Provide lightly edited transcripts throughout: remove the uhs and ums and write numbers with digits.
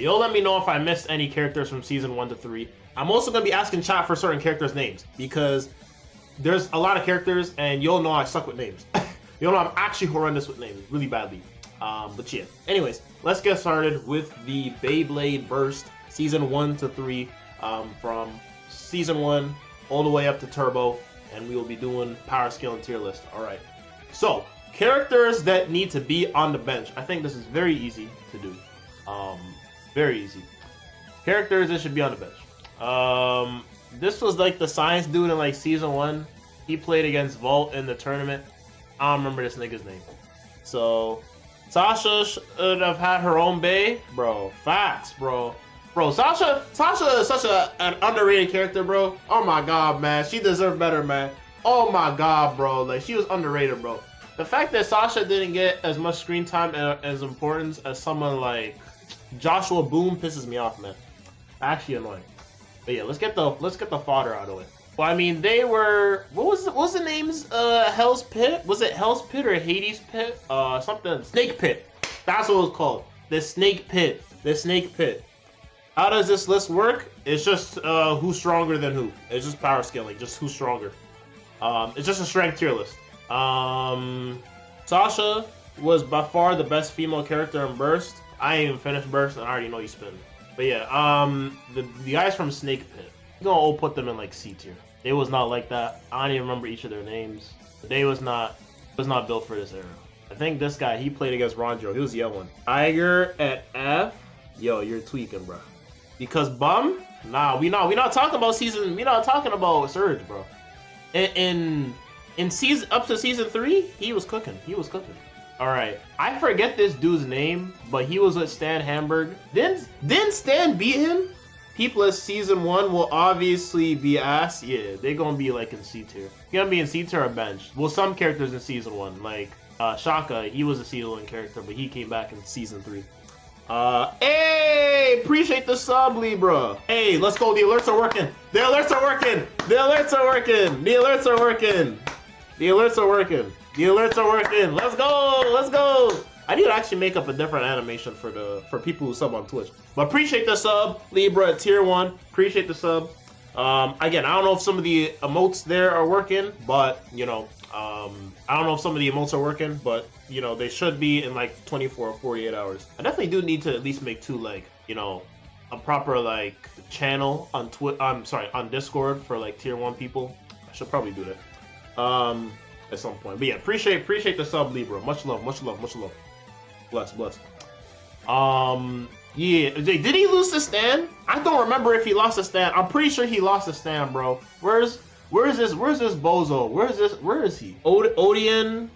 you'll let me know if I missed any characters from season 1 to 3. I'm also gonna be asking chat for certain characters' names because there's a lot of characters, and you'll know I suck with names. You'll know I'm actually horrendous with names, really badly. But yeah. Anyways, let's get started with the Beyblade Burst season 1 to 3, from season 1 all the way up to Turbo, and we will be doing power scale and tier list. All right. So characters that need to be on the bench. I think this is very easy to do. Very easy. Characters that should be on the bench. This was like the science dude in like season 1. He played against Volt in the tournament. I don't remember this nigga's name. So Sasha should have had her own bay, bro. Facts, bro. Bro, Sasha is such an underrated character, bro. Oh my god, man. She deserved better, man. Oh my god, bro. Like, she was underrated, bro. The fact that Sasha didn't get as much screen time and as importance as someone like Joshua Boom pisses me off, man. Actually annoying. But yeah, let's get the fodder out of the way. Well, I mean, they were, what was the names? Hell's Pit? Was it Hell's Pit or Hades Pit? Something, Snake Pit. That's what it was called. The Snake Pit. The Snake Pit. How does this list work? It's just who's stronger than who. It's just power scaling, just who's stronger. It's just a strength tier list. Sasha was by far the best female character in Burst. I ain't even finished Burst, and I already know you spin. But yeah, the guys from Snake Pit, you're gonna all put them in like C tier. They was not like that. I don't even remember each of their names. They was not built for this era. I think this guy, he played against Ronjo. He was the yellow one. Aiger at F. Yo, you're tweaking, bro. Because bum? Nah, we not talking about season. We not talking about Surge, bro. In season up to season 3, he was cooking. He was cooking. All right, I forget this dude's name, but he was with Stan Hamburg. Didn't Stan beat him? People at season 1 will obviously be asked. Yeah, they're gonna be like in C tier. You're gonna be in C tier or bench. Well, some characters in season 1, like Shaka, he was a season 1 character, but he came back in season 3. Hey, appreciate the sub, Libra. Hey, let's go. The alerts are working. The alerts are working. The alerts are working. The alerts are working. The alerts are working. The alerts are working. Let's go. Let's go. I need to actually make up a different animation for people who sub on Twitch. But appreciate the sub, Libra at tier 1. Appreciate the sub. Again, I don't know if some of the emotes there are working, but you know, I don't know if some of the emotes are working, but you know, they should be in like 24 or 48 hours. I definitely do need to at least make 2, like, you know, a proper like channel on on Discord for like tier 1 people. I should probably do that at some point. But yeah, appreciate the sub, Libra. Much love, much love, much love. Bless. Yeah, did he lose to Stan? I don't remember if he lost to Stan. I'm pretty sure he lost to Stan, bro. Where's this bozo? Where is he? Odison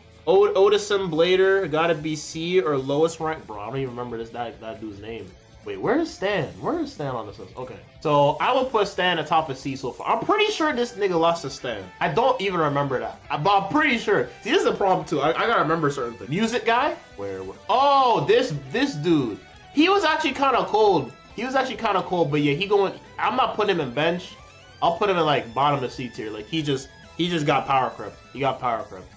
Blader, gotta be C or lowest rank. Bro, I don't even remember that dude's name. Wait, where is Stan? Where is Stan on this list? Okay, so I would put Stan atop of C so far. I'm pretty sure this nigga lost to Stan. I don't even remember that, but I'm pretty sure. See, this is a problem too. I gotta remember certain things. Music guy? Where? Oh, this dude. He was actually kind of cold. But yeah, I'm not putting him in bench. I'll put him in like bottom of C tier. Like he just got power crept. He got power crept.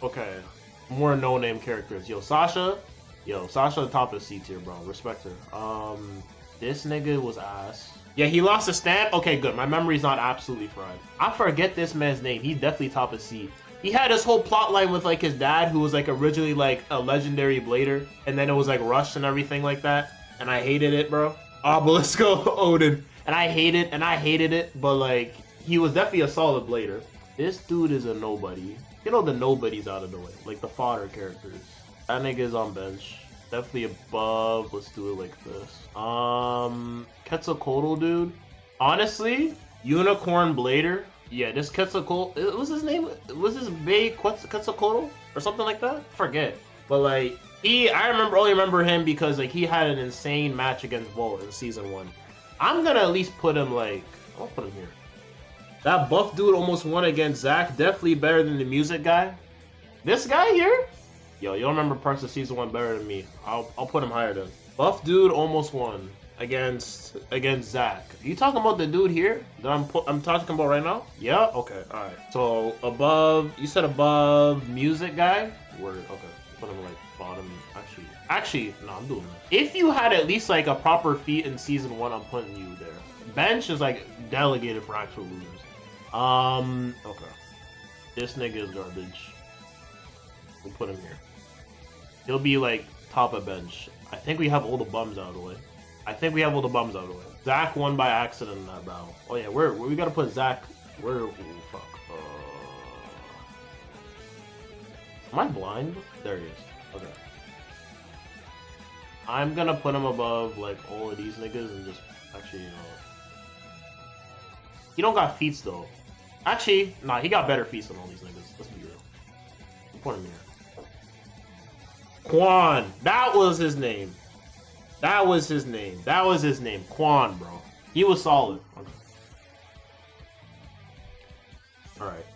Okay, more no-name characters. Yo, Sasha top of C tier, bro. Respect her. This nigga was ass. Yeah, he lost to Stan. Okay, good. My memory's not absolutely fried. I forget this man's name. He's definitely top of C. He had this whole plot line with like his dad, who was like originally like a legendary blader, and then it was like rushed and everything like that. And I hated it, bro. Obelisco Odin. And I hated it, but like he was definitely a solid blader. This dude is a nobody. You know, the nobodies out of the way, like the fodder characters. That nigga is on bench. Definitely above. Let's do it like this. Quetzalcoatl, dude. Honestly, Unicorn Blader. Yeah, this Quetzalcoatl. What's his name? Was his Bay Quetzalcoatl or something like that? Forget. But like I only remember him because like he had an insane match against Volt in season 1. I'm gonna at least put him like, I'll put him here. That buff dude almost won against Zach. Definitely better than the music guy. This guy here? Yo, you don't remember parts of season 1 better than me. I'll put him higher then. Buff dude almost won against Zach. Are you talking about the dude here that I'm talking about right now? Yeah? Okay, alright. So above, you said above music guy? Word, okay. Put him like bottom. Actually, no, I'm doing this. If you had at least like a proper feat in season 1, I'm putting you there. Bench is like delegated for actual losers. Okay. This nigga is garbage. We'll put him here. He'll be like top of bench. I think we have all the bums out of the way. Zach won by accident in that battle. Oh yeah, where we gotta put Zach? Where? Oh, fuck. Am I blind? There he is. Okay. I'm gonna put him above like all of these niggas and just actually, you know. He don't got feats though. Actually, nah, he got better feats than all these niggas. Let's be real. I'll put him here. Quan. That was his name. Quan, bro. He was solid. Okay. Alright.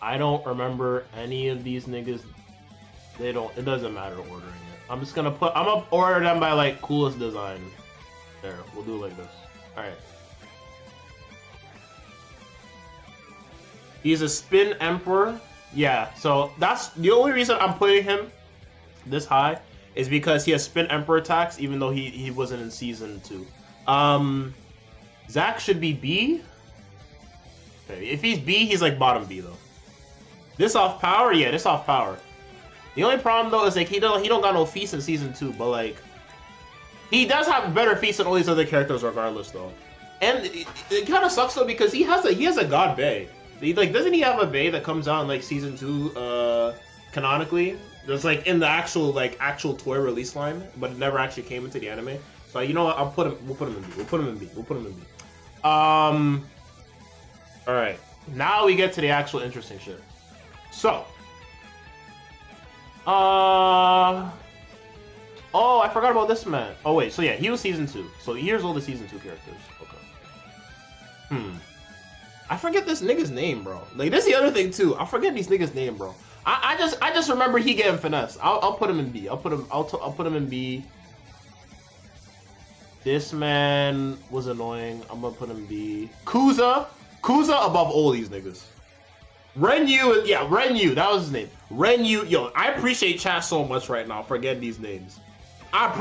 I don't remember any of these niggas. It doesn't matter ordering it. I'm gonna order them by like coolest design. There, we'll do it like this. Alright. He's a spin emperor. Yeah, so that's the only reason I'm putting him this high is because he has spin emperor attacks, even though he wasn't in season 2. Zach should be B. Okay, if he's B, he's like bottom B though. This off power, yeah, this off power. The only problem though is like he don't got no feats in season 2, but like he does have better feats than all these other characters regardless though. And it kind of sucks though because he has a god Bay. Doesn't he have a Bay that comes out in like season 2 canonically? There's like in the actual toy release line, but it never actually came into the anime. So you know what? We'll put him in B. Alright. Now we get to the actual interesting shit. So oh, I forgot about this man. Oh wait, so yeah, he was season 2. So here's all the season 2 characters. Okay. I forget this nigga's name, bro. Like, this is the other thing too. I forget these niggas' name, bro. I just remember he getting finesse. I'll put him in B. I'll put him in B. This man was annoying. I'm gonna put him in B. Kuza above all these niggas. Renyu, that was his name. Renyu, yo, I appreciate chat so much right now for getting these names. Yeah,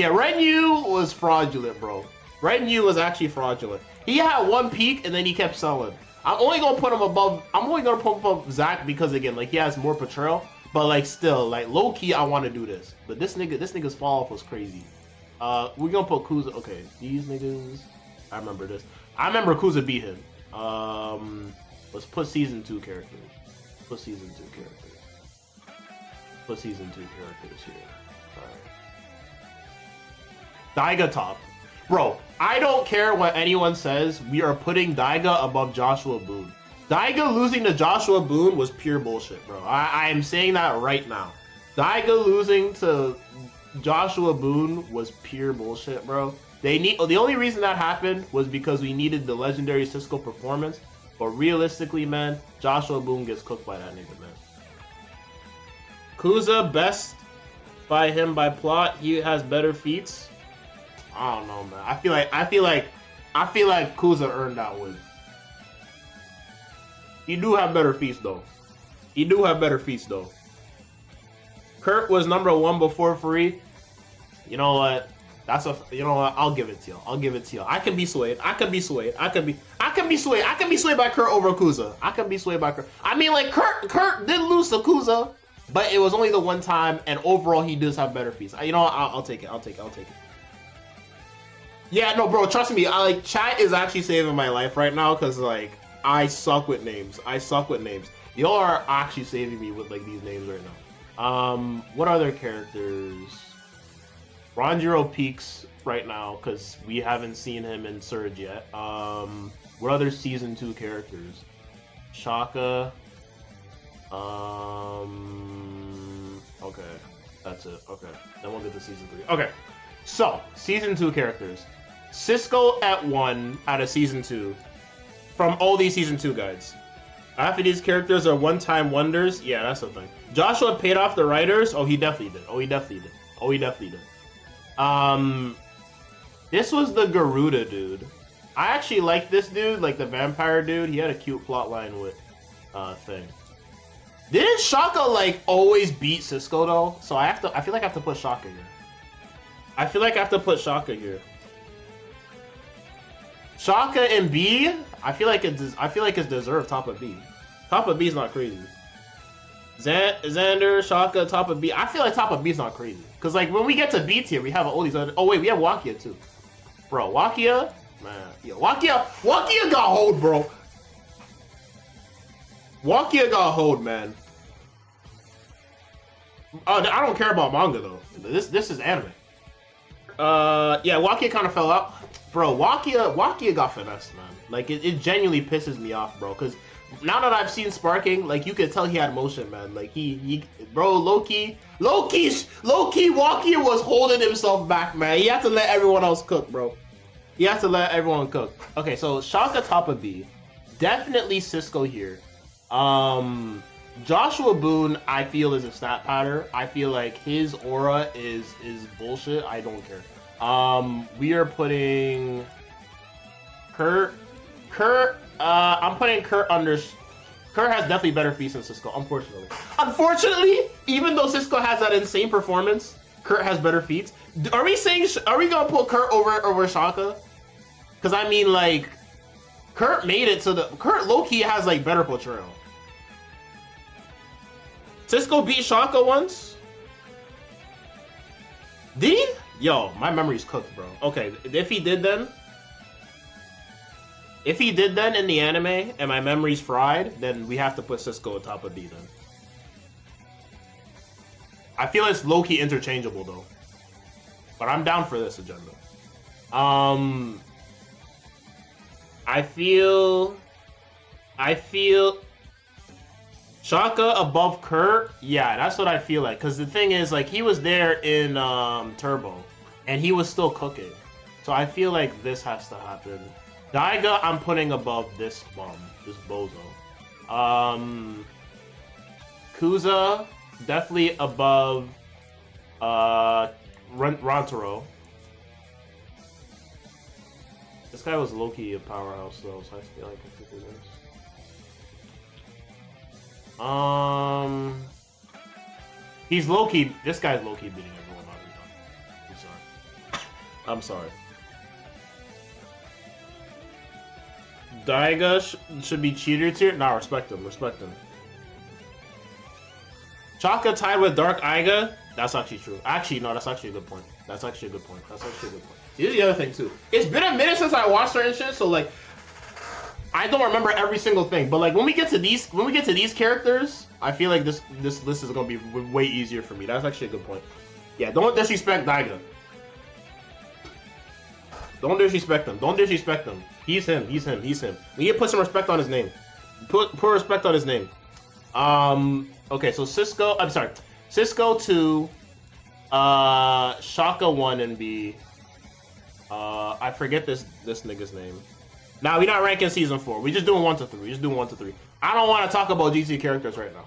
Renyu was fraudulent, bro. Renyu was actually fraudulent. He had one peak and then he kept selling. I'm only gonna put him above Zach because again, like he has more portrayal, but like still, like low key, I want to do this. But this nigga's fall off was crazy. We're gonna put Kuza. Okay, these niggas. I remember this. I remember Kuza beat him. Let's put season 2 characters. Put season 2 characters here. Alright. Daiga top. Bro, I don't care what anyone says. We are putting Daiga above Joshua Boone. Daiga losing to Joshua Boone was pure bullshit, bro. I am saying that right now. Daiga losing to Joshua Boone was pure bullshit, bro. The only reason that happened was because we needed the legendary Cisco performance. But realistically, man, Joshua Boone gets cooked by that nigga, man. Kuza, best by him by plot. He has better feats. I don't know, man. I feel like Kuza earned that win. He do have better feats though. Kurt was number 1 before free. You know what? I'll give it to you. I can be swayed. I can be swayed by Kurt over Kuza. I mean, like Kurt did lose to Kuza, but it was only the one time, and overall he does have better feats. You know what? I'll take it. Yeah, no, bro, trust me. Chat is actually saving my life right now because like I suck with names. Y'all are actually saving me with like these names right now. What other characters? Ranjiro peaks right now because we haven't seen him in Surge yet. What other season 2 characters? Shaka. Okay, that's it. Okay, then we'll get to season 3. Okay, so season 2 characters. Cisco at 1 out of season 2 from all these season 2 guides. After these characters are one-time wonders, yeah, that's the thing. Joshua paid off the writers. Oh, he definitely did. This was the Garuda dude. I actually like this dude, like the vampire dude. He had a cute plot line with thing. Didn't Shaka like always beat Cisco though? So I feel like I have to put Shaka here. I feel like I have to put Shaka here. Shaka and B, I feel like it's deserved top of B. Top of B is not crazy. Xander, Shaka, top of B. I feel like top of B is not crazy. Cause like when we get to B tier, we have all these other. Oh wait, we have Wakia too. Bro, Wakia, man, yeah, Wakia got hold, bro. Wakia got hold, man. I don't care about manga though. This is anime. Yeah, Wakia kind of fell out. Bro, Wakia got finessed, man. Like, it genuinely pisses me off, bro. Because now that I've seen Sparking, like, you could tell he had motion, man. Like, bro, low-key, Wakia was holding himself back, man. He had to let everyone else cook, bro. He has to let everyone cook. Okay, so Shaka top of B. Definitely Cisco here. Joshua Boone, I feel, is a stat pattern. I feel like his aura is bullshit. I don't care. We are putting Kurt. I'm putting Kurt under. Kurt has definitely better feats than Cisco, unfortunately. Even though Cisco has that insane performance, Kurt has better feats. Are we gonna put Kurt over Shaka? Because I mean, like, Kurt made it to the. Kurt low-key has like better portrayal. Cisco beat Shaka once? Did he? Yo, my memory's cooked, bro. Okay, if he did then in the anime and my memory's fried, then we have to put Cisco on top of B then. I feel it's low-key interchangeable though. But I'm down for this agenda. I feel Shaka above Kurt, yeah, that's what I feel like. Cause the thing is, like, he was there in Turbo, and he was still cooking. So I feel like this has to happen. Daiga, I'm putting above this bum, this bozo. Kuza, definitely above Rantaro. This guy was low-key a powerhouse though, so I feel like I could do this. He's low-key. This guy's low-key beating everyone out. I'm sorry. Daiga should be cheater tier. Nah, respect him. Chaka tied with Dark Aiga. That's actually true. Actually, no, that's actually a good point. See, here's the other thing too. It's been a minute since I watched certain shit, so like, I don't remember every single thing, but like when we get to these characters, I feel like this list is gonna be way easier for me. That's actually a good point. Yeah, don't disrespect Daiga. Don't disrespect him. He's him. We need to put some respect on his name. Put respect on his name. Okay, so Cisco 2, Shaka 1 and B. I forget this nigga's name. Nah, we're not ranking season 4. We're just doing 1 to 3. I don't want to talk about GT characters right now.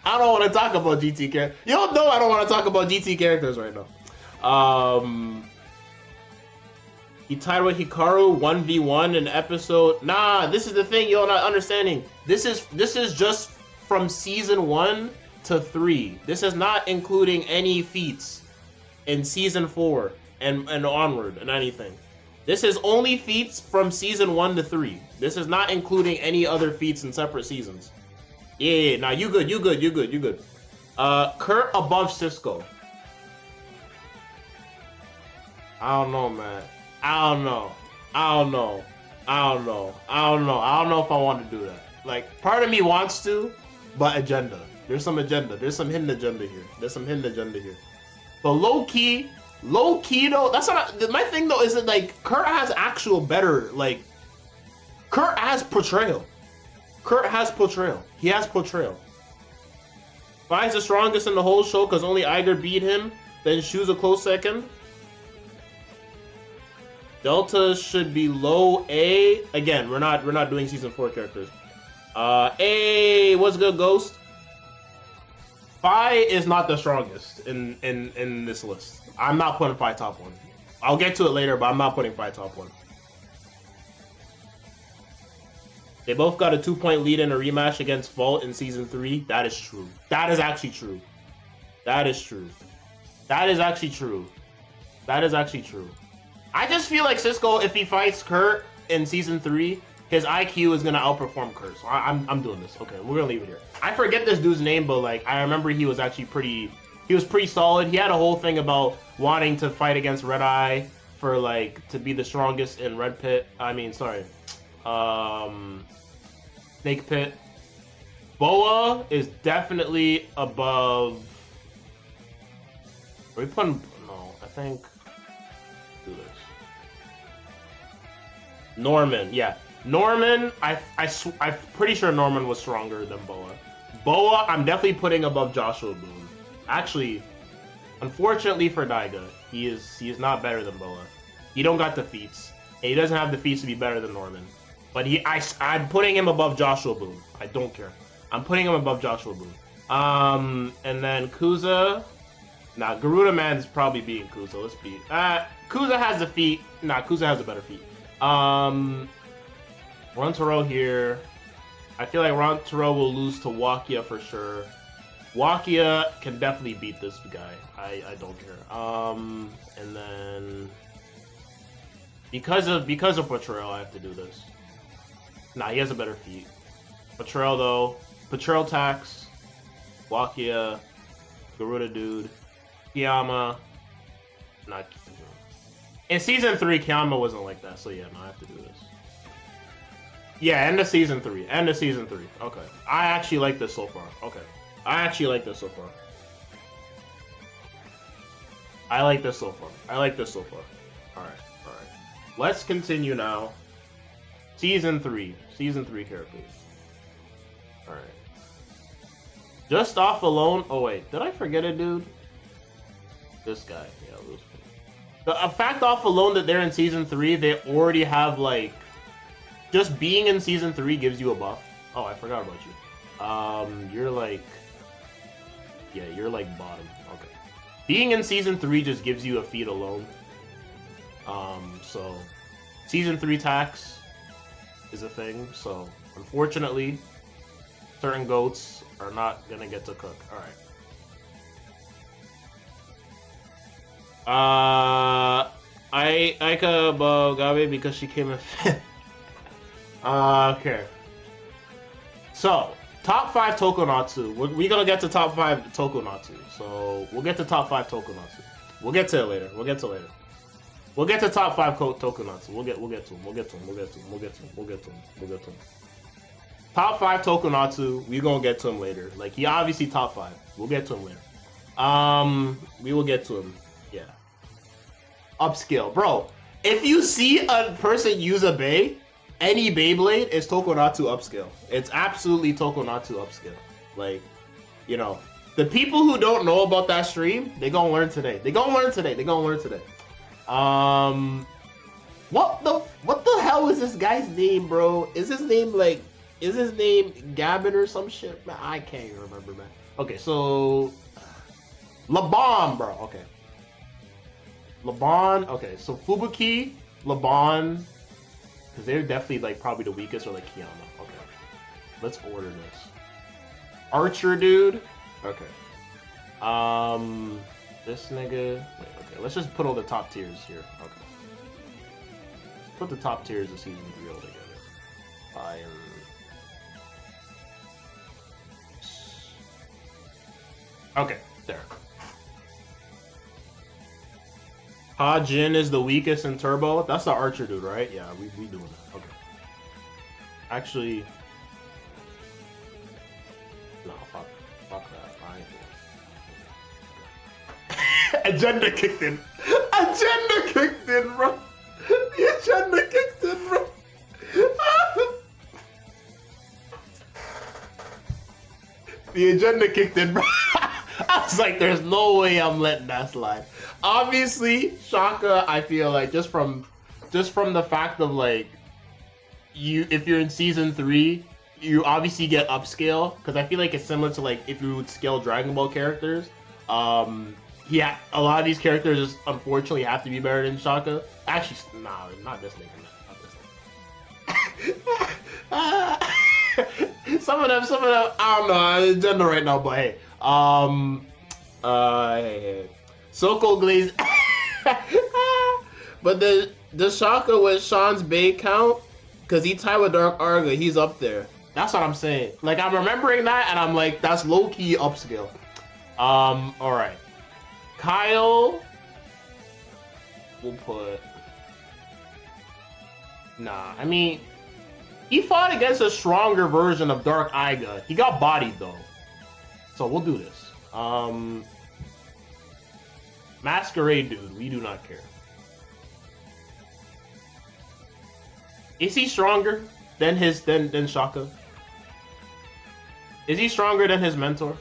I don't want to talk about GT characters. You don't know I don't want to talk about GT characters right now. He tied with Hikaru 1v1 in episode. Nah, this is the thing you're not understanding. This is just from season 1 to 3. This is not including any feats in season 4 and onward and anything. This is only feats from season 1 to 3. This is not including any other feats in separate seasons. Yeah, nah, you good. Kurt above Cisco. I don't know, man. I don't know if I want to do that. Like, part of me wants to, but agenda. There's some agenda. There's some hidden agenda here. But low key though, that's not my thing though. Is that like Kurt has actual better, like, Kurt has portrayal. He has portrayal. Why is the strongest in the whole show? Because only Aiger beat him. Then Shu's a close second. Delta should be low A. Again, we're not doing season 4 characters. A, what's good, Ghost? Phi is not the strongest in this list. I'm not putting Phi top 1. I'll get to it later, but I'm not putting Phi top 1. They both got a 2-point lead in a rematch against Vault in Season 3. That is true. That is actually true. That is true. That is actually true. That is actually true. I just feel like Cisco, if he fights Kurt in Season 3, his IQ is going to outperform Kurt. So I'm doing this. Okay, we're going to leave it here. I forget this dude's name, but like I remember he was actually pretty... He was pretty solid. He had a whole thing about wanting to fight against Red Eye for like to be the strongest in Red Pit. I mean, sorry. Snake Pit. Boa is definitely above... Are we putting... No, I think... Do this. Norman, yeah. Norman, I'm pretty sure Norman was stronger than Boa. Boa, I'm definitely putting above Joshua Boone. Actually, unfortunately for Daiga, he is not better than Boa. He don't got the feats. And he doesn't have the feats to be better than Norman. But I'm putting him above Joshua Boone. I don't care. I'm putting him above Joshua Boone. And then Kuza. Nah, Garuda Man is probably beating Kuza. Let's beat. Kuza has the feat. Nah, Kuza has a better feat. Runtaro here. I feel like Runtaro will lose to Wakia for sure. Wakia can definitely beat this guy. I don't care. And then because of Potrero, I have to do this. Nah, he has a better feat. Potrero though. Potrero tax. Wakia. Garuda dude. Kiyama. Not. In Season 3, Kiyama wasn't like that, so yeah, no, I have to do this. Yeah, end of Season 3. End of Season 3. Okay. I actually like this so far. Okay. I actually like this so far. I like this so far. I like this so far. Alright, alright. Let's continue now. Season 3. Season 3 characters. Alright. Just off alone... Oh, wait. Did I forget a dude? This guy. Yeah, Lewis. The fact off alone that they're in Season 3, they already have, like... Just being in Season 3 gives you a buff. Oh, I forgot about you. You're like... Yeah, you're like bottom. Okay. Being in Season 3 just gives you a feat alone. So... Season 3 tax is a thing, so... Unfortunately, certain goats are not gonna get to cook. Alright. Aika above Gabe because she came in 5th. Okay. So, top 5 Tokonatsu. We're gonna get to top 5 Tokonatsu. So, we'll get to top 5 Tokonatsu. We'll get to it later. We'll get to it later. We'll get to top 5 Tokonatsu. We'll get to him. We'll get to him. We'll get to him. We'll get to him. We'll get to him. We'll get to him. Top 5 Tokonatsu. We're gonna get to him later. Like, he obviously top 5. We'll get to him later. We will get to him. Yeah. Upscale. Bro, if you see a person use a Bey, any Beyblade is Tokonatsu upscale. It's absolutely Tokonatsu upscale. Like, you know, the people who don't know about that stream, they gonna learn today. They gonna learn today. They gonna learn today. What the hell is this guy's name, bro? Is his name Gavin or some shit? Man, I can't even remember, man. Okay, so Laban, bro. Okay. Laban. Okay, so Fubuki, Laban. Because they're definitely, like, probably the weakest, or, like, Kiyama. Okay. Let's order this. Archer dude. Okay. This nigga. Wait, okay. Let's just put all the top tiers here. Okay. Let's put the top tiers of Season 3 all together. Okay, there. Ha-Jin is the weakest in Turbo. That's the Archer dude, right? Yeah, we doing that. Okay. Actually... No, fuck that. Agenda kicked in. Agenda kicked in, bro. The agenda kicked in, bro. The agenda kicked in, bro. I was like, there's no way I'm letting that slide. Obviously, Shaka, I feel like just from the fact of like if you're in Season 3, you obviously get upscale, because I feel like it's similar to like if you would scale Dragon Ball characters. Yeah, a lot of these characters just unfortunately have to be better than Shaka. Actually, nah, not this nigga, not this nigga. Some of them, I don't know, gender right now, but hey. Hey. Soko Glaze. But the Shaka with Sean's Bay count? Because he tied with Dark Arga, he's up there. That's what I'm saying. Like, I'm remembering that, and I'm like, that's low-key upscale. Alright. Kyle... We'll put... Nah, I mean... He fought against a stronger version of Dark Aiga. He got bodied, though. So, we'll do this. Masquerade Dude, we do not care. Is he stronger than than Shaka? Is he stronger than his mentor?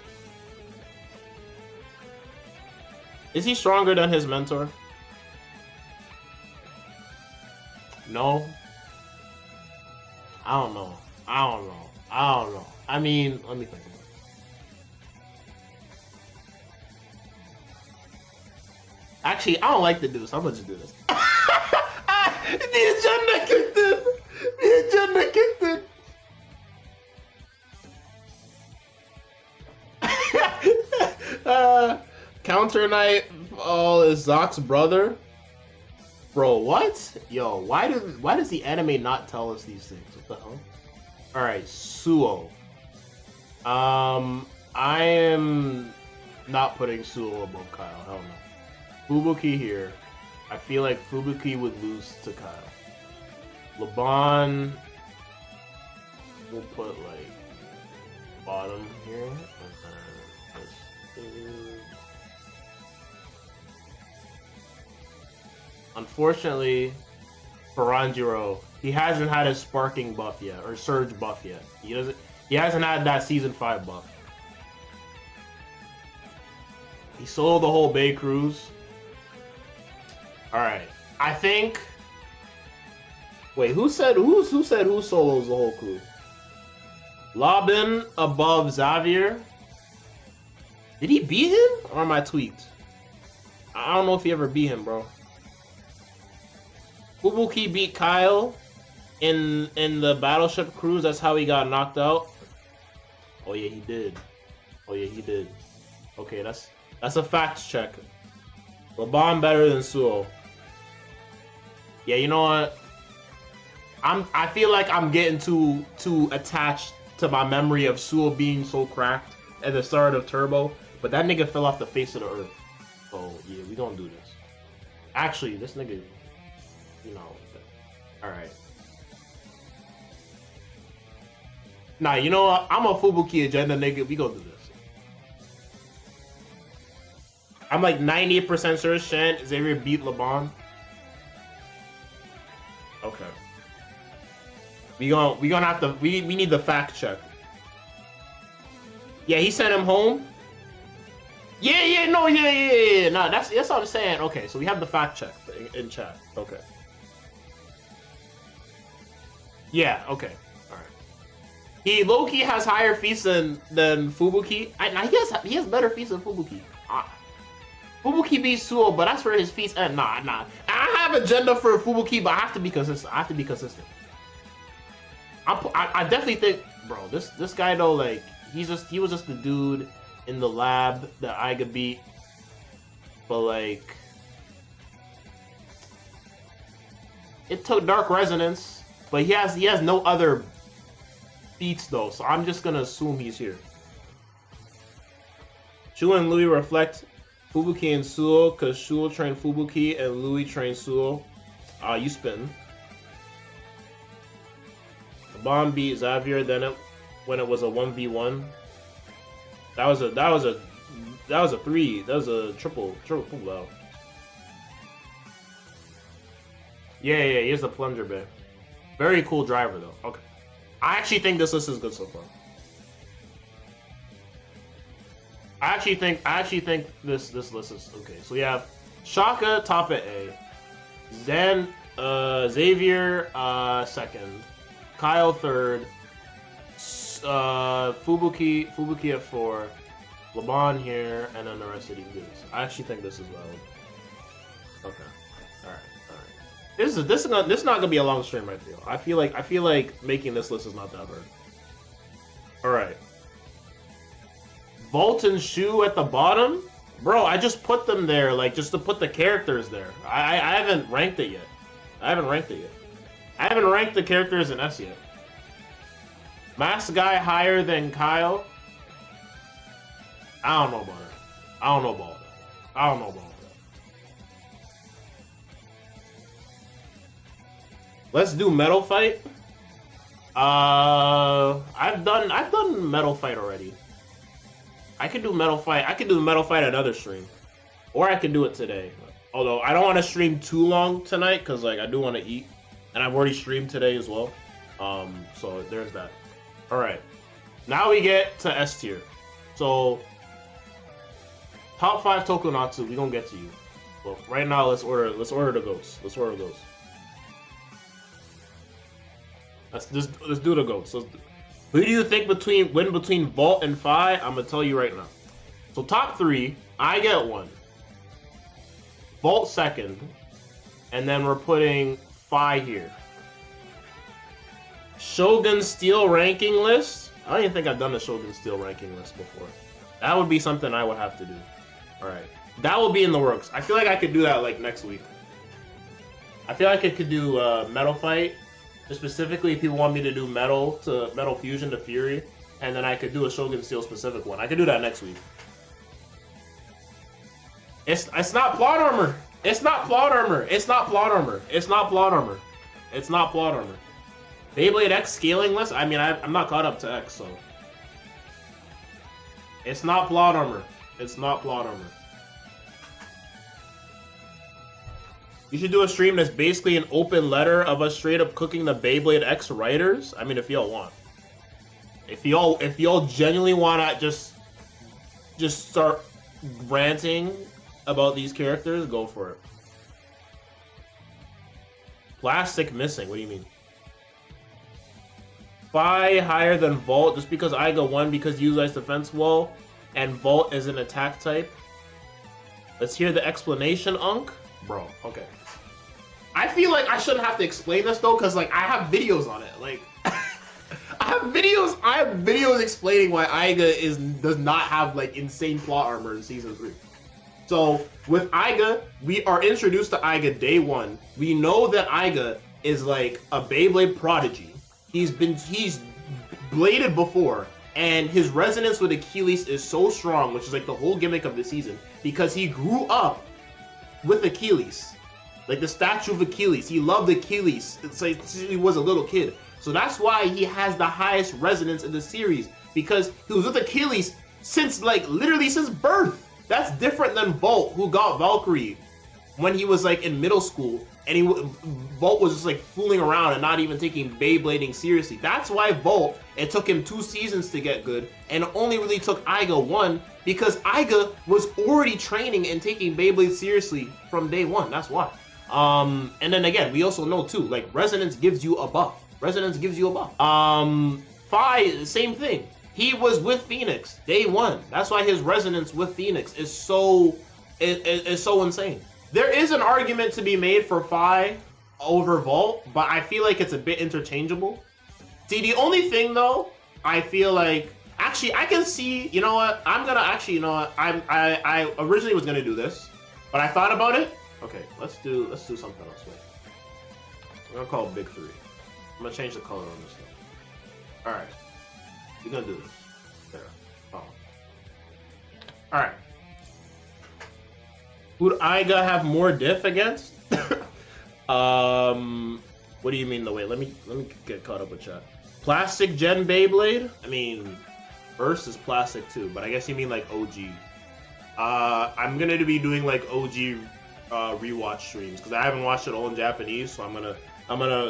Is he stronger than his mentor? No. I don't know. I mean, let me think about it. Actually, I don't like the dude, so I'm gonna just do this. The agenda kicked in! The agenda kicked in! Counter Knight is Zock's brother. Bro, what? Yo, why does the anime not tell us these things? What the hell? Alright, Suo. I am not putting Suo above Kyle. Hell no. Fubuki here. I feel like Fubuki would lose to Kyle. Laban, we'll put like bottom here. Unfortunately, Faranjiro, he hasn't had his sparking buff yet, or surge buff yet. He hasn't had that season 5 buff. He soloed the whole Bay Cruise. Alright. I think... Wait, who solos the whole crew? Lobin above Xavier? Did he beat him? Or am I tweaked? I don't know if he ever beat him, bro. Fubuki beat Kyle in the battleship cruise. That's how he got knocked out. Oh yeah, he did. Oh yeah, he did. Okay, that's a fact check. Laban better than Suo. Yeah, you know what? I feel like I'm getting too attached to my memory of Suo being so cracked at the start of Turbo, but that nigga fell off the face of the earth. So yeah, we gonna do this. Actually, this nigga, you know, all right. Nah, you know what? I'm a Fubuki agenda nigga. We gonna do this. I'm like 98% sure Shan Xavier beat Laban. Okay. We gonna have to we need the fact check. Yeah, he sent him home. Yeah. No, that's what I'm saying. Okay, so we have the fact check in chat. Okay. Yeah. Okay. All right. He low-key has higher feats than Fubuki. He has better feats than Fubuki. Fubuki beats Suo, but that's for his feats. Nah. I have agenda for Fubuki, but I have to be consistent. I definitely think, bro, this guy though, like, he was just the dude in the lab that Aiga beat, but like, it took Dark Resonance, but he has no other feats though, so I'm just gonna assume he's here. Shu and Louis reflect Fubuki and Suo, cause Shu trained Fubuki and Louis trained Suo. You spin. Bomb beat Xavier when it was a 1v1. That was a 3. That was a triple blow. Yeah, here's the plunger bit. Very cool driver though. Okay. I actually think this list is good so far. I actually think this list is okay. So we have Shaka top at A. Xavier second. Kyle third, Fubuki at 4, Laban here, and then the rest of these dudes. I actually think this is valid. Okay, all right. This is not gonna be a long stream. I feel like making this list is not that hard. All right. Vault and Shoe at the bottom, bro. I just put them there, like just to put the characters there. I haven't ranked it yet. I haven't ranked the characters in S yet. Mask Guy higher than Kyle. I don't know about it. I don't know about that. Let's do Metal Fight. I've done Metal Fight already. I could do Metal Fight. I could do Metal Fight another stream, or I could do it today. Although I don't want to stream too long tonight because like I do want to eat, and I've already streamed today as well. So there's that. All right, now we get to S tier. So top 5 Tokonatsu, we gonna get to you. But right now, let's order the goats. Let's do the goats. Who do you think win between Vault and Fi? I'm gonna tell you right now. So top 3, I get 1. Vault second, and then we're putting Fi here. Shogun Steel ranking list. I don't even think I've done the Shogun Steel ranking list before. That would be something I would have to do. All right, that will be in the works. I feel like I could do that like next week. I feel like I could do Metal Fight. Specifically, if people want me to do Metal Fusion to Fury, and then I could do a Shogun Steel specific one. I could do that next week. It's not plot armor. It's not plot armor. It's not plot armor. It's not plot armor. It's not plot armor. Beyblade X scaling list? I mean, I'm not caught up to X, so. It's not plot armor. It's not plot armor. You should do a stream that's basically an open letter of us straight up cooking the Beyblade X writers. I mean, if y'all want. If y'all genuinely wanna just start ranting about these characters, go for it. Plastic missing, what do you mean? Fi higher than Vault just because Aiger won because you use Ice Defense Wall and Vault is an attack type. Let's hear the explanation, Unk. Bro, okay. I feel like I shouldn't have to explain this though, because like I have videos on it. Like I have videos explaining why Aiger does not have like insane plot armor in season 3. So with Aiger, we are introduced to Aiger day 1. We know that Aiger is like a Beyblade prodigy. He's bladed before, and his resonance with Achilles is so strong, which is like the whole gimmick of the season, because he grew up with Achilles. Like the statue of Achilles. He loved Achilles since he was a little kid. So that's why he has the highest resonance in the series, because he was with Achilles since like literally since birth. That's different than Vault, who got Valkyrie when he was like in middle school, and Vault was just like fooling around and not even taking Beyblading seriously. That's why Vault, it took him 2 seasons to get good, and it only really took Aiger 1 because Aiger was already training and taking Beyblade seriously from day 1. That's why. And then again, we also know too, like resonance gives you a buff. Resonance gives you a buff. Fi, same thing. He was with Phoenix day 1. That's why his resonance with Phoenix is so insane. There is an argument to be made for Fi over Vault, but I feel like it's a bit interchangeable. See, the only thing though, I feel like actually I can see. You know what? I'm gonna actually. You know what? I originally was gonna do this, but I thought about it. Okay, let's do something else. Wait. I'm gonna call it Big 3. I'm gonna change the color on this thing. All right, we're gonna do this. There. Oh. All right. Would Aiga have more diff against? What do you mean? No, wait. Let me get caught up with chat. Plastic Gen Beyblade. I mean, Burst is plastic too, but I guess you mean like OG. I'm gonna be doing like OG rewatch streams because I haven't watched it all in Japanese, so I'm gonna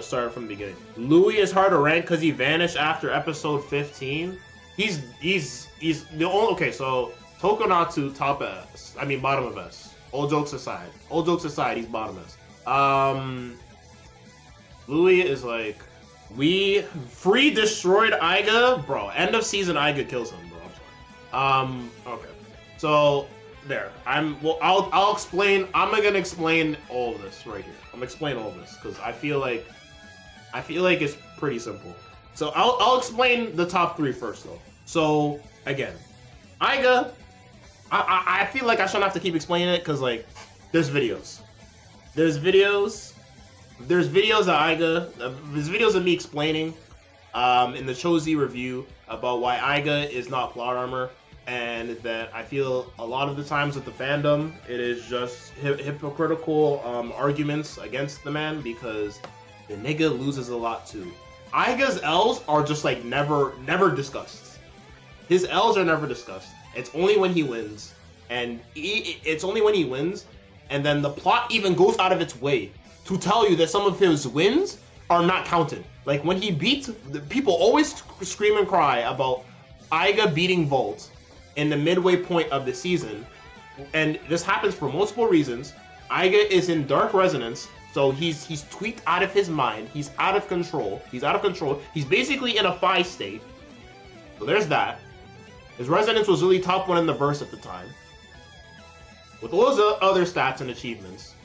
start from the beginning. Louis is hard to rank because he vanished after episode 15. He's the only. Okay, so Tokonatsu top S. I mean bottom of S. All jokes aside, he's bottom S. Louis is like, we free destroyed Aiga, bro. End of season Aiga kills him, bro. I'm sorry. Okay. So there. I'll explain. I'm gonna explain all of this right here. I'm gonna explain all of this because I feel like it's pretty simple. So I'll explain the top 3 first though. So again, Aiger. I feel like I shouldn't have to keep explaining it because like there's videos. There's videos of Aiger. There's videos of me explaining in the Chozi review about why Aiger is not plot armor, and that I feel a lot of the times with the fandom it is just hypocritical arguments against the man because the nigga loses a lot too. Aiger's L's are just like never discussed. His L's are never discussed. It's only when he wins, and it's only when he wins, and then the plot even goes out of its way to tell you that some of his wins are not counted. Like when he beats, people always scream and cry about Aiger beating Volt in the midway point of the season, and this happens for multiple reasons. Aiger is in Dark Resonance, so he's tweaked out of his mind. He's out of control. He's basically in a Phi state. So there's that. His Resonance was really top 1 in the verse at the time, with all those other stats and achievements.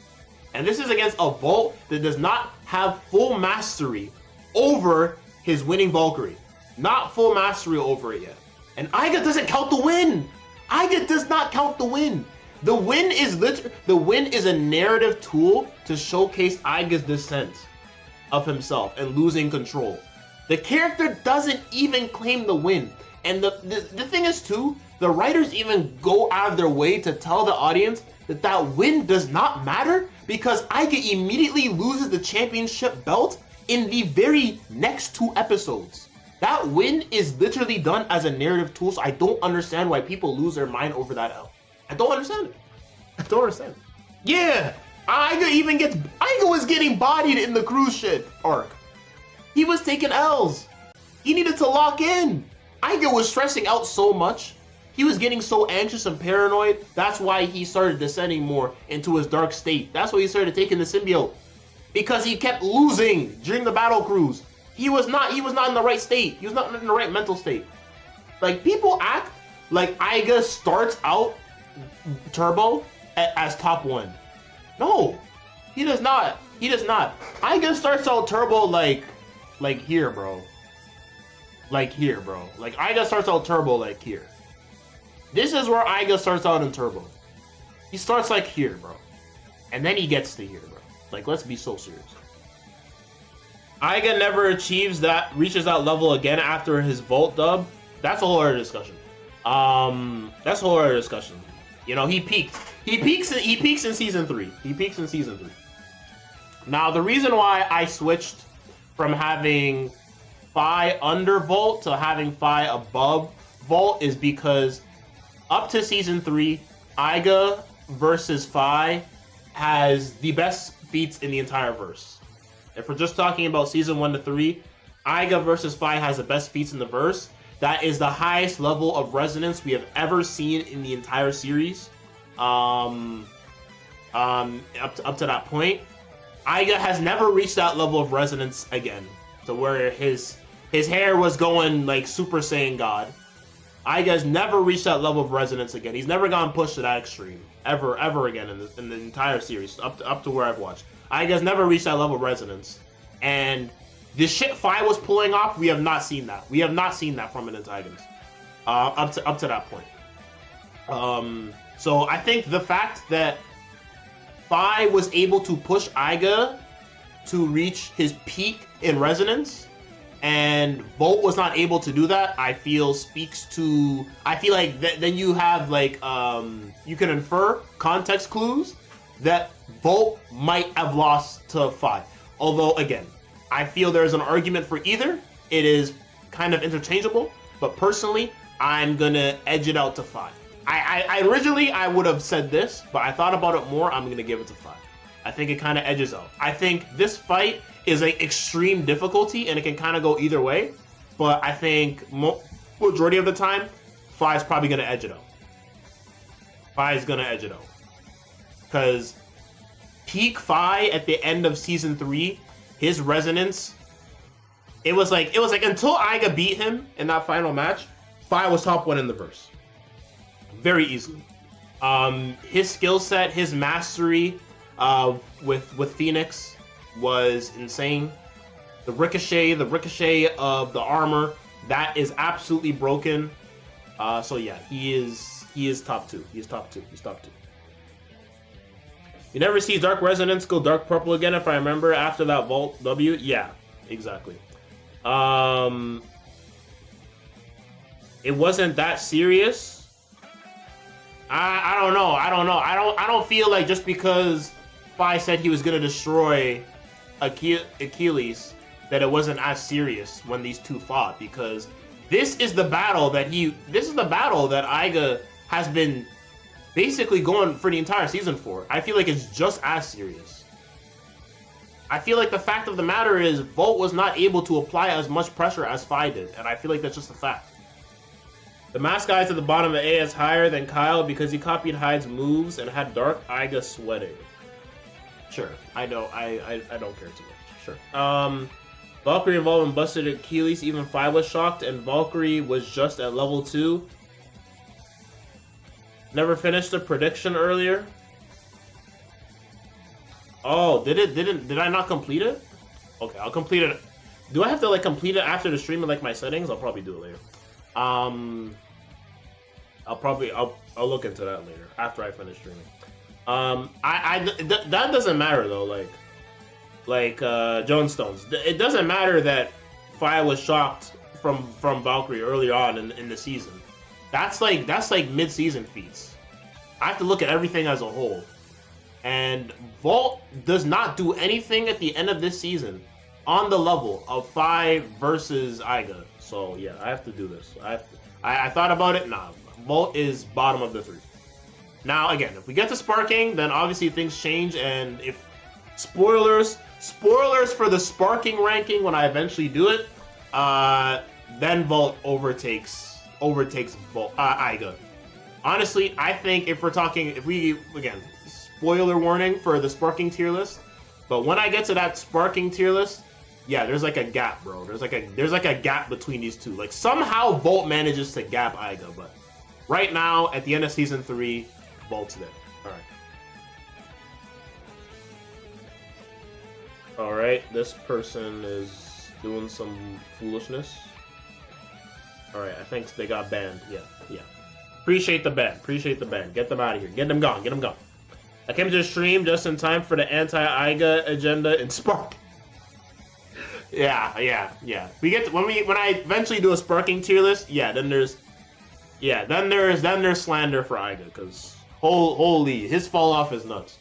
And this is against a Volt that does not have full mastery over his winning Valkyrie. Not full mastery over it yet. And Aiger doesn't count the win! Aiger does not count the win! The win is a narrative tool to showcase Aiger's descent of himself and losing control. The character doesn't even claim the win. And the thing is too, the writers even go out of their way to tell the audience that win does not matter because Aiger immediately loses the championship belt in the very next 2 episodes. That win is literally done as a narrative tool, so I don't understand why people lose their mind over that L. I don't understand it. Yeah, Aiger was getting bodied in the cruise ship arc. He was taking L's. He needed to lock in. Aiger was stressing out so much. He was getting so anxious and paranoid. That's why he started descending more into his dark state. That's why he started taking the symbiote. Because he kept losing during the battle cruise. He was not in the right state. He was not in the right mental state. Like, people act like Aiger starts out Turbo as top 1. No, he does not. Aiger starts out Turbo like here, bro. Like Aiger starts out Turbo like here. This is where Aiger starts out in Turbo. He starts like here, bro. And then he gets to here, bro. Like, let's be so serious. Aiger never reaches that level again after his Volt dub. That's a whole other discussion. You know, he peaked. He peaks in season 3. Now, the reason why I switched from having Phi under Volt to having Phi above Volt is because up to season 3, Aiger versus Phi has the best feats in the entire verse. If we're just talking about season 1 to 3, Aiger versus Phi has the best feats in the verse. That is the highest level of resonance we have ever seen in the entire series. Up to that point, Aiger has never reached that level of resonance again, to where his hair was going like Super Saiyan God. Aiger's never reached that level of resonance again. He's never gone pushed to that extreme ever again in the entire series up to where I've watched. Aiger's never reached that level of resonance, and the shit Phi was pulling off, we have not seen that. We have not seen that from an antagonist up to that point. So I think the fact that Phi was able to push Aiger to reach his peak in resonance, and Volt was not able to do that, I feel speaks to... I feel like then you have, like, you can infer context clues that Volt might have lost to Phi. Although, again, I feel there's an argument for either. It is kind of interchangeable, but personally, I'm gonna edge it out to Phi. I originally, I would have said this, but I thought about it more, I'm gonna give it to Phi. I think it kind of edges out. I think this fight is like extreme difficulty, and it can kind of go either way, but I think majority of the time, Phi is probably gonna edge it out. Phi is gonna edge it out. Because peak Phi at the end of season 3, his resonance, it was like until Aiger beat him in that final match, Phi was top 1 in the verse. Very easily. His skill set, his mastery with Phoenix was insane. The ricochet of the armor, that is absolutely broken. So yeah, he is top 2. He's top 2. He's top 2. You never see Dark Resonance go dark purple again, if I remember, after that Vault W. Yeah, exactly. It wasn't that serious. I don't know. I don't feel like just because Phi said he was gonna destroy Achilles that it wasn't as serious when these two fought, because this is the battle that Aiger has been basically going for the entire season for. I feel like it's just as serious. I feel like the fact of the matter is Volt was not able to apply as much pressure as Phi did, and I feel like that's just a fact. The mask guys at the bottom of A is higher than Kyle because he copied Hyde's moves and had Dark Aiga sweating. Sure, I don't care too much. Sure. Valkyrie involved and busted Achilles. Even Phi was shocked, and Valkyrie was just at level 2. Never finished the prediction earlier. Oh, did I not complete it? Okay, I'll complete it. Do I have to like complete it after the stream in like my settings? I'll probably do it later. I'll look into that later after I finish streaming. That doesn't matter though. Like Jonestones. It doesn't matter that Phi was shocked from Valkyrie earlier on in the season. That's like mid-season feats. I have to look at everything as a whole. And Vault does not do anything at the end of this season on the level of Phi versus Aiga. So yeah, I have to do this. I thought about it. Nah, Vault is bottom of the 3. Now again, if we get to sparking, then obviously things change. And if spoilers for the sparking ranking when I eventually do it, then Vault overtakes Vault, Aiga. Honestly, I think if we again, spoiler warning for the sparking tier list, but when I get to that sparking tier list, yeah, there's like a gap, bro. There's like a gap between these two. Like somehow Volt manages to gap Aiga, but right now at the end of season 3, Volt's there. All right, this person is doing some foolishness. All right, I think they got banned. Yeah. Appreciate the ban. Get them out of here. Get them gone. I came to the stream just in time for the anti-Aiga agenda in Spark. Yeah. We get when I eventually do a sparking tier list. Then there's slander for Aiga, because holy, his fall off is nuts.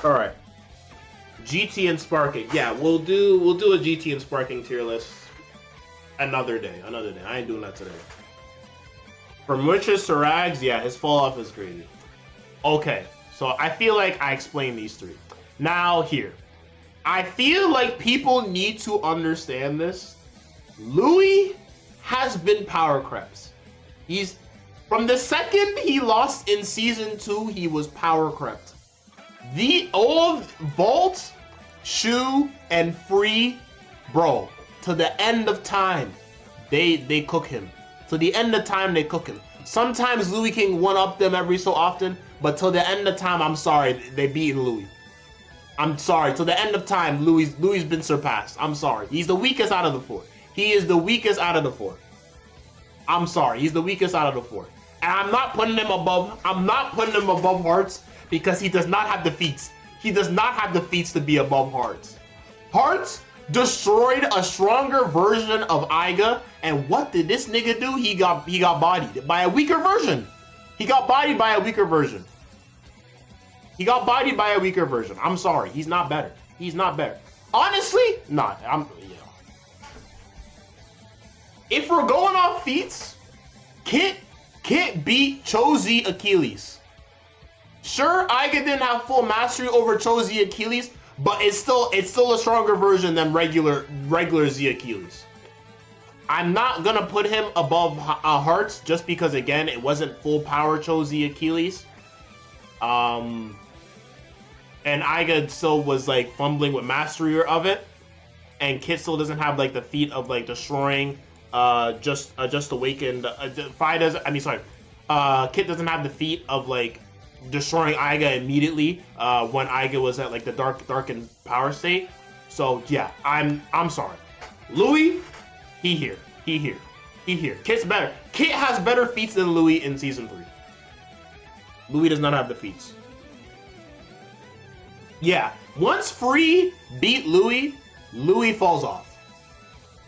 All right, GT and sparking. Yeah, we'll do a GT and sparking tier list another day. I ain't doing that today. From Witches to Rags, yeah, his fall off is crazy. Okay, so I feel like I explained these 3. Now here, I feel like people need to understand this. Louis has been power crept. From the second he lost in season 2, he was power crept. The old Vault, Shu, and Free, bro, to the end of time, they cook him. To the end of time, they cook him. Sometimes Louis King one-up them every so often, but till the end of time, I'm sorry, they beaten Louis. I'm sorry, till the end of time, Louis been surpassed. I'm sorry. He's the weakest out of the 4. He is the weakest out of the 4. I'm sorry, he's the weakest out of the 4. And I'm not putting him above Hearts because he does not have the feats. He does not have the feats to be above Hearts. Hearts destroyed a stronger version of Aiga, and what did this nigga do? He got bodied by a weaker version. I'm sorry, he's not better. Honestly, not. If we're going off feats, Kit beat Chozi Achilles. Sure, Aiga didn't have full mastery over Chozi Achilles, but it's still a stronger version than regular Z Achilles. I'm not gonna put him above Hearts just because, again, it wasn't full power Chozi Achilles. And Aiga still was like fumbling with mastery of it, and Kit still doesn't have like the feat of like destroying just awakened. Phi does. Kit doesn't have the feat of like destroying Aiger immediately when Aiger was at like the darkened power state. So yeah, I'm sorry. Louis, he here. Kit's better. Kit has better feats than Louis in season 3. Louis does not have the feats. Yeah, once Free beat Louis, Louis falls off.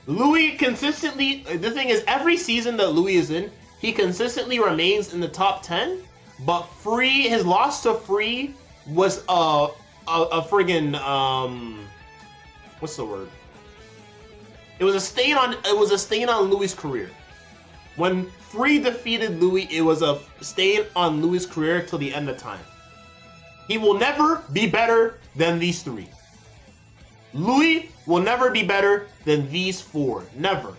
Louis consistently, the thing is, every season that Louis is in, he consistently remains in the top 10, but Free, his loss to Free was a friggin', what's the word? It was a stain on Louis' career. When Free defeated Louis, it was a stain on Louis' career till the end of time. He will never be better than these 3. Louis will never be better than these 4. Never.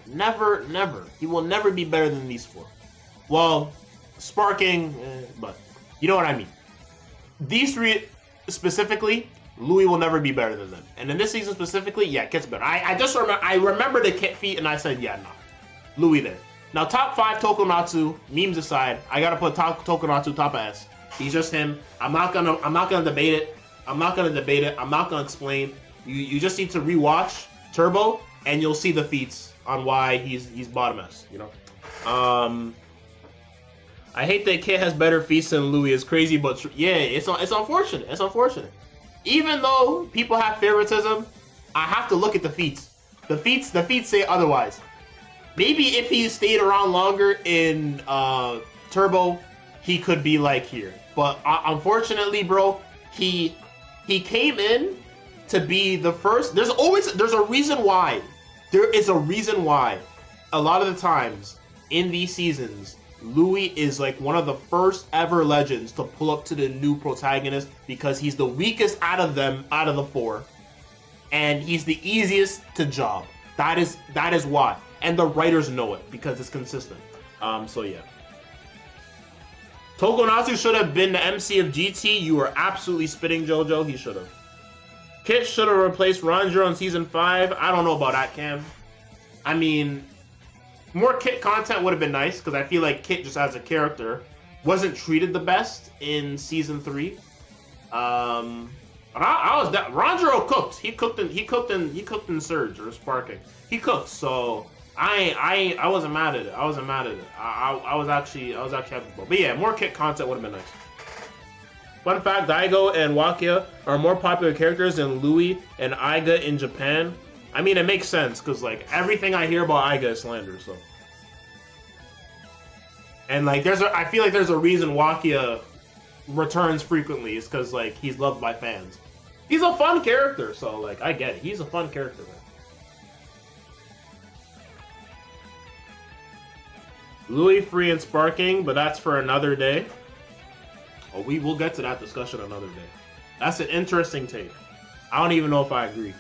He will never be better than these 4. Well, Sparking, but you know what I mean. These 3 specifically, Louis will never be better than them. And in this season specifically, yeah, Kit's better. I remember the Kit feat and I said, yeah, nah. Louis there. Now, top 5 Tokonatsu, memes aside, I gotta put Tokonatsu top S. He's just him. I'm not gonna debate it. I'm not gonna explain. You just need to rewatch Turbo and you'll see the feats on why he's bottom S, you know? I hate that Kit has better feats than Louis. It's crazy, but yeah, it's unfortunate. It's unfortunate. Even though people have favoritism, I have to look at the feats. The feats say otherwise. Maybe if he stayed around longer in Turbo, he could be like here. But unfortunately, bro, he came in to be the first. There's a reason why. There is a reason why. A lot of the times in these seasons, Louis is like one of the first ever legends to pull up to the new protagonist because he's the weakest out of the 4, and he's the easiest to job. That is why, and the writers know it because it's consistent. So yeah. Tokonatsu should have been the MC of GT. You are absolutely spitting, JoJo. He should have. Kit should have replaced Ranger on season 5. I don't know about that, Cam. I mean, more Kit content would have been nice because I feel like Kit just as a character wasn't treated the best in season 3. But Ranjiro cooked. He cooked in Surge or Sparking. He cooked, so I wasn't mad at it. I was actually happy. But yeah, more Kit content would have been nice. Fun fact: Daigo and Wakia are more popular characters than Louis and Aiga in Japan. I mean, it makes sense because like everything I hear about Aiga is slander. So, and like I feel like there's a reason Wakia returns frequently. Is because like he's loved by fans. He's a fun character, so like I get it. He's a fun character, man. Louis, Free, and Sparking, but that's for another day. Oh, we will get to that discussion another day. That's an interesting take. I don't even know if I agree.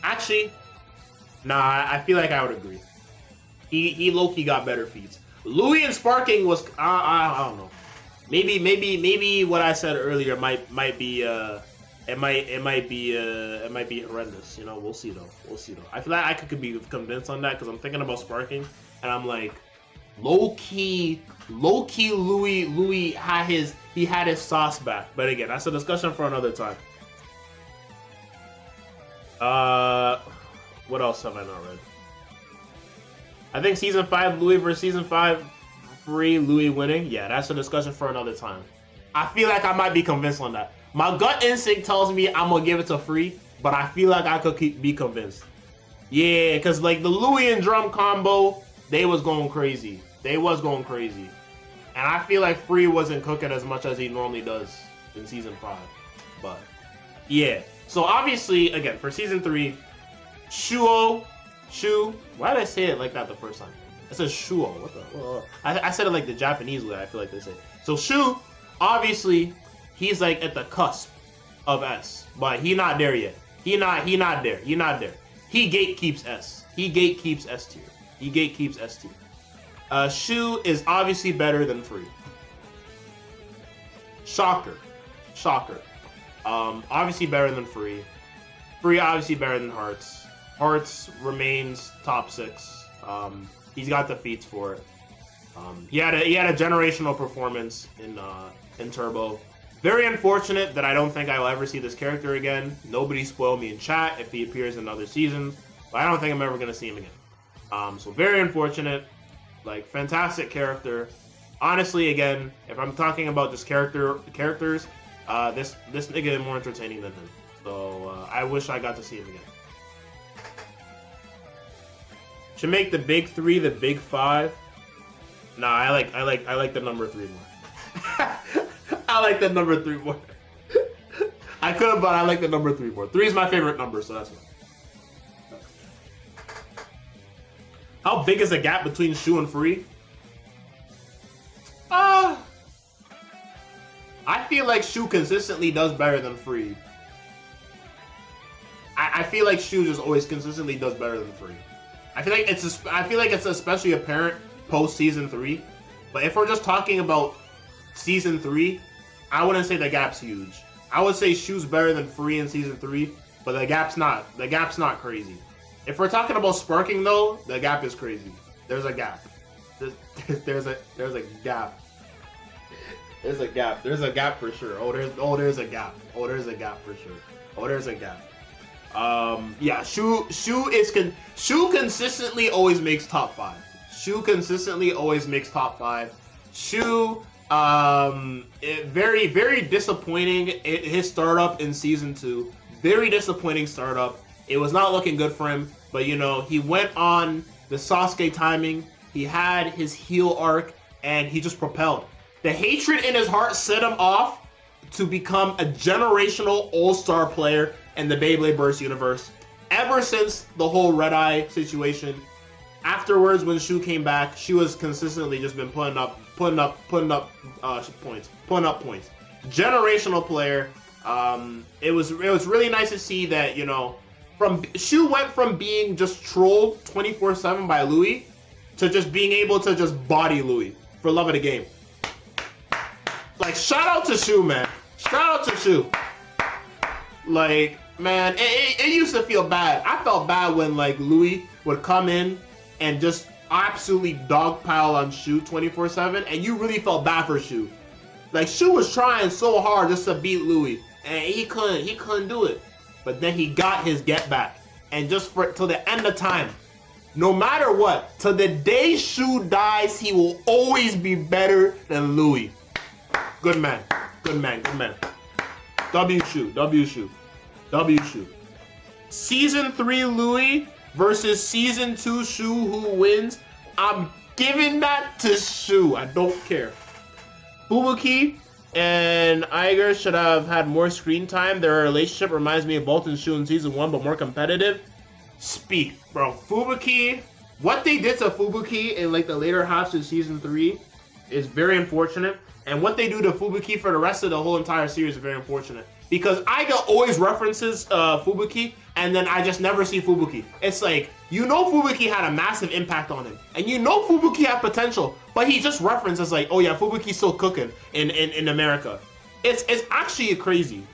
Actually, nah, I feel like I would agree. He low-key got better feats. Louis and Sparking was I don't know. Maybe what I said earlier might be it might be horrendous. You know, we'll see though. I feel like I could be convinced on that because I'm thinking about Sparking and I'm like, low key Louis had his sauce back. But again, that's a discussion for another time. What else have I not read? I think season 5 Louis versus season 5 Free, Louis winning. Yeah, that's a discussion for another time. I feel like I might be convinced on that. My gut instinct tells me I'm gonna give it to Free, but I feel like I could be convinced. Yeah, because like the Louis and Drum combo, they was going crazy. And I feel like Free wasn't cooking as much as he normally does in season 5. But yeah. So obviously, again, for season 3, Shuo, why did I say it like that the first time? I said Shuo. What the? I said it like the Japanese way. I feel like they say. So Shu, obviously, he's like at the cusp of S, but he not there yet. He not there. He gatekeeps S. He gatekeeps S tier. Shu is obviously better than Free. Shocker. Obviously better than Free. Free obviously better than Hearts. Hearts remains top 6. He's got the feats for it. He had a generational performance in Turbo. Very unfortunate that I don't think I will ever see this character again. Nobody spoil me in chat if he appears in other seasons, but I don't think I'm ever gonna see him again. So very unfortunate. Like, fantastic character. Honestly, again, if I'm talking about just characters, this nigga is more entertaining than him. So I wish I got to see him again. Should make the big 3 the big 5. Nah, I like the number 3 more. I like the number 3 more. I could have, but I like the number 3 more. 3 is my favorite number, so that's why. How big is the gap between Shu and Free? I feel like Shu consistently does better than Free. I feel like Shu just always consistently does better than Free. I feel like it's especially apparent post season 3. But if we're just talking about season 3, I wouldn't say the gap's huge. I would say Shu's better than Free in season 3, but the gap's not crazy. If we're talking about sparking though, the gap is crazy. There's a gap. There's a gap. There's a gap. There's a gap for sure. There's a gap. There's a gap for sure. There's a gap. Yeah, Shu consistently always makes top 5. Shu consistently always makes top 5. Shu, very, very disappointing. His startup in season 2, very disappointing startup. It was not looking good for him, but you know, he went on the Sasuke timing. He had his heel arc, and he just propelled. The hatred in his heart set him off to become a generational all-star player in the Beyblade Burst universe. Ever since the whole Red Eye situation, afterwards when Shu came back, Shu has consistently just been putting up points. Generational player. It was really nice to see that, you know, Shu went from being just trolled 24/7 by Louis to just being able to just body Louis for love of the game. Like, shout out to Shu, man. Shout out to Shu. Like, man, it used to feel bad. I felt bad when, like, Louis would come in and just absolutely dogpile on Shu 24/7, and you really felt bad for Shu. Like, Shu was trying so hard just to beat Louis, and he couldn't do it. But then he got his get back, and just till the end of time, no matter what, till the day Shu dies, he will always be better than Louis. Good man, good man, good man. W Shu, W Shu, W Shu. Season 3 Louis versus Season 2 Shu, who wins? I'm giving that to Shu. I don't care. Fubuki and Aiger should have had more screen time. Their relationship reminds me of both in Shu in Season 1, but more competitive. Speak, bro. Fubuki, what they did to Fubuki in like the later halves of Season 3 is very unfortunate. And what they do to Fubuki for the rest of the whole entire series is very unfortunate. Because Aiga always references Fubuki, and then I just never see Fubuki. It's like, you know Fubuki had a massive impact on him. And you know Fubuki had potential, but he just references like, oh yeah, Fubuki's still cooking in America. It's actually crazy.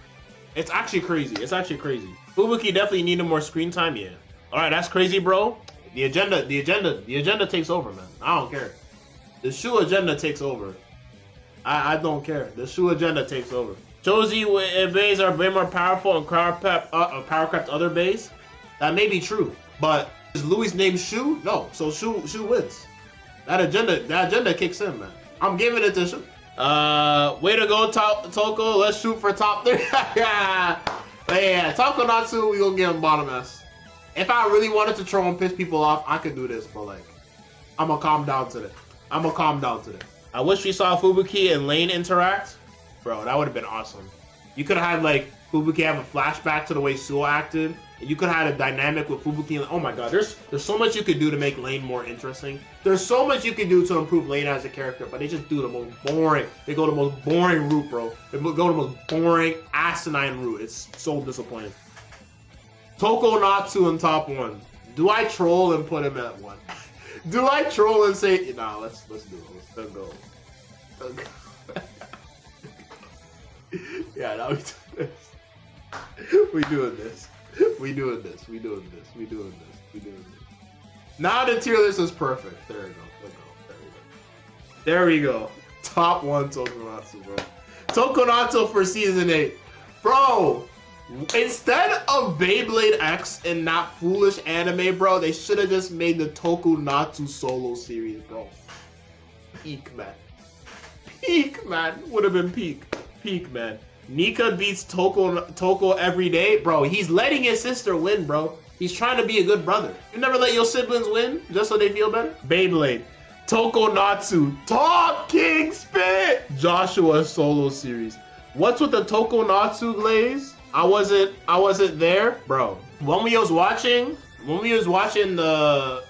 It's actually crazy. It's actually crazy. Fubuki definitely needed more screen time, yeah. Alright, that's crazy, bro. The agenda takes over, man. I don't care. The Shu agenda takes over. I don't care. The Shu agenda takes over. Josie bays are way more powerful and power crept other bays. That may be true, but is Louis' name Shu? No, so Shu wins. That agenda kicks in, man. I'm giving it to Shu. Way to go, Toko. Let's shoot for top 3. Yeah, Tokonatsu, we gonna give him bottom S. If I really wanted to troll and piss people off, I could do this, but like, I'm gonna calm down today. I wish we saw Fubuki and Lane interact. Bro, that would have been awesome. You could have had, like, Fubuki have a flashback to the way Suo acted. And you could have had a dynamic with Fubuki. And, oh my god, there's so much you could do to make Lane more interesting. There's so much you can do to improve Lane as a character, but they just do the most boring. They go the most boring route, bro. They go the most boring, asinine route. It's so disappointing. Tokonatsu in top 1. Do I troll and put him at 1? Do I troll and say, nah, let's do it. Let's go. Yeah, now we doing this. We doing this. Now the tier list is perfect. There we go. There we go. Top 1 Tokonatsu, bro. Tokonatsu for season 8. Bro, instead of Beyblade X in that foolish anime, bro, they should have just made the Tokonatsu solo series, bro. Peak, man. Peak, man. Would have been peak. Peak, man. Nika beats Toko every day. Bro, he's letting his sister win, bro. He's trying to be a good brother. You never let your siblings win just so they feel better? Beyblade. Tokonatsu. Talk King Spit! Joshua solo series. What's with the Tokonatsu glaze? I wasn't there. Bro. When we was watching the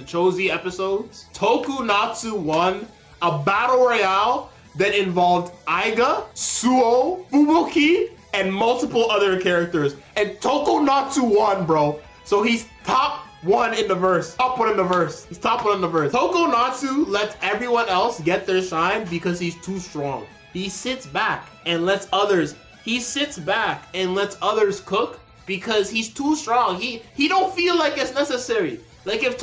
Chozi episodes, Tokonatsu won a battle royale that involved Aiger, Suo, Fubuki, and multiple other characters. And Tokonatsu won, bro. So he's top 1 in the verse. Top 1 in the verse. He's top 1 in the verse. Tokonatsu lets everyone else get their shine because he's too strong. He sits back and lets others cook because he's too strong. He don't feel like it's necessary. Like if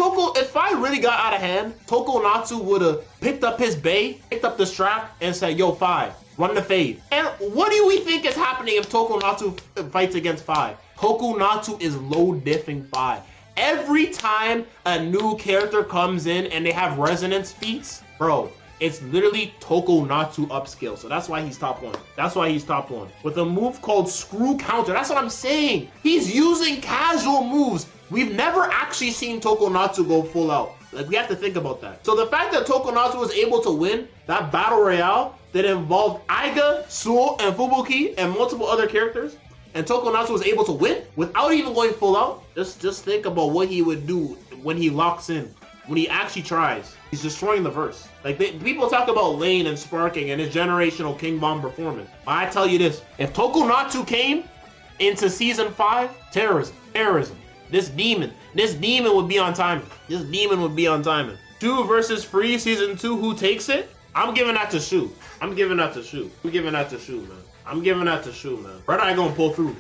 I really got out of hand, Tokonatsu would have picked up his bay, picked up the strap, and said, "Yo, 5, run the fade." And what do we think is happening if Tokonatsu fights against 5? Tokonatsu is low diffing 5. Every time a new character comes in and they have resonance feats, bro, it's literally Tokonatsu upskill. So that's why he's top 1. That's why he's top 1. With a move called Screw Counter. That's what I'm saying. He's using casual moves. We've never actually seen Tokonatsu go full out. Like, we have to think about that. So the fact that Tokonatsu was able to win that battle royale that involved Aiga, Suo, and Fubuki, and multiple other characters, and Tokonatsu was able to win without even going full out, just think about what he would do when he locks in. When he actually tries, he's destroying the verse. Like, people talk about Lane and Sparking and his generational King Bomb performance. I tell you this, if Tokonatsu came into season 5, terrorism. This demon would be on timing. This demon would be on timing. Shu versus Free season 2, who takes it? I'm giving that to Shu. I'm giving that to Shu, man. Brother ain't gonna pull through.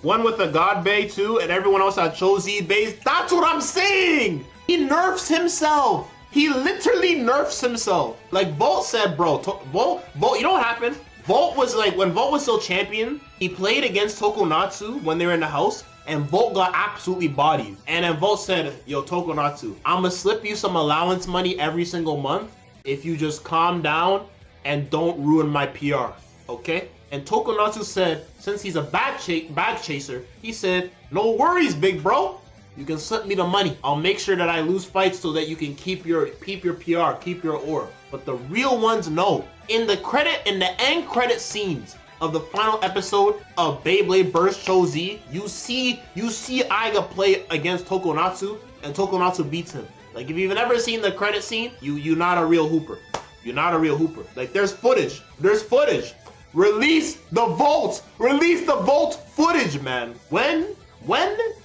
One with the God Bay too, and everyone else had Chozi Bays. That's what I'm saying! He nerfs himself. He literally nerfs himself. Like Volt said, bro. Volt, you know what happened? Volt was like, when Volt was still champion, he played against Tokonatsu when they were in the house, and Volt got absolutely bodied. And then Volt said, "Yo, Tokonatsu, I'ma slip you some allowance money every single month if you just calm down and don't ruin my PR, okay?" And Tokonatsu said, since he's a bag chaser, he said, "No worries, big bro. You can slip me the money. I'll make sure that I lose fights so that you can keep your PR, keep your ore." But the real ones know. In the end credit scenes of the final episode of Beyblade Burst Chozi, you see Aiga play against Tokonatsu, and Tokonatsu beats him. Like, if you've never seen the credit scene, you're not a real hooper. You're not a real hooper. Like, there's footage. Release the Volt footage, man. When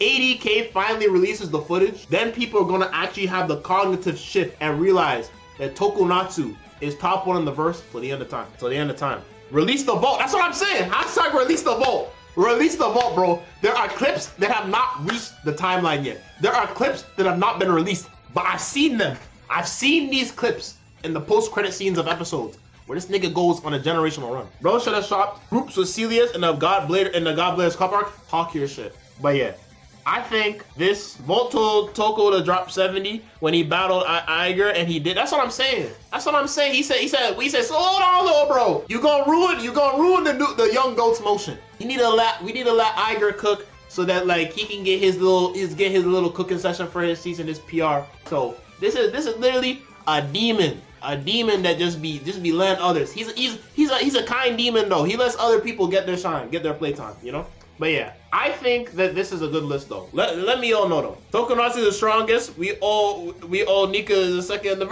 80K finally releases the footage, then people are gonna actually have the cognitive shift and realize that Tokonatsu is top 1 in the verse till the end of time. Release the Volt. That's what I'm saying. Hashtag release the Volt. Release the Volt, bro. There are clips that have not reached the timeline yet. There are clips that have not been released, but I've seen them. I've seen these clips in the post-credit scenes of episodes where this nigga goes on a generational run. Bro should have shopped groups with Celia's in the Godblader's cup arc. Talk your shit. But yeah, I think this Volt told Toko to drop 70 when he battled Aiger, and he did. That's what I'm saying. He said, slow down, little bro. You gonna ruin the young goat's motion. We need to let Aiger cook so that like he can get his little cooking session for his season, his PR. So this is literally a demon that just be letting others. He's a kind demon though. He lets other people get their shine, get their playtime, you know? But yeah, I think that this is a good list though. Let me all know though. Tokonatsu is the strongest. We all Nika is the second in the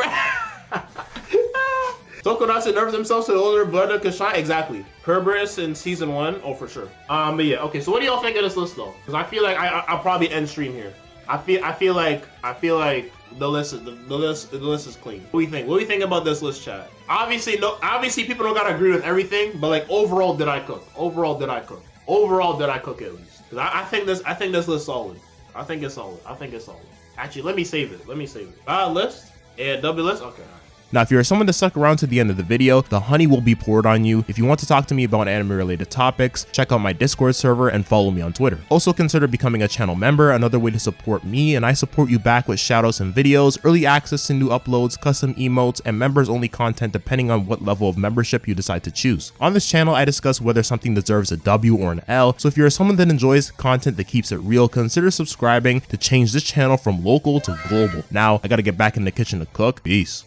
Tokonatsu nerves himself so the older brother could shine. Exactly. Kerberos in season 1, oh for sure. But yeah, okay. So what do y'all think of this list though? Because I feel like I'll probably end stream here. I feel like the list is clean. What do you think? What do you think about this list, chat? Obviously people don't gotta agree with everything, but like overall, did I cook? Overall, did I cook at least? Because I think this list solid. I think it's solid. Actually, let me save it. List? Yeah, double list? Okay. Now, if you're someone that stuck around to the end of the video, the honey will be poured on you. If you want to talk to me about anime related topics, check out my Discord server and follow me on Twitter. Also consider becoming a channel member, another way to support me, and I support you back with shoutouts and videos, early access to new uploads, custom emotes, and members only content depending on what level of membership you decide to choose. On this channel, I discuss whether something deserves a W or an L, so if you're someone that enjoys content that keeps it real, consider subscribing to change this channel from local to global. Now, I gotta get back in the kitchen to cook. Peace.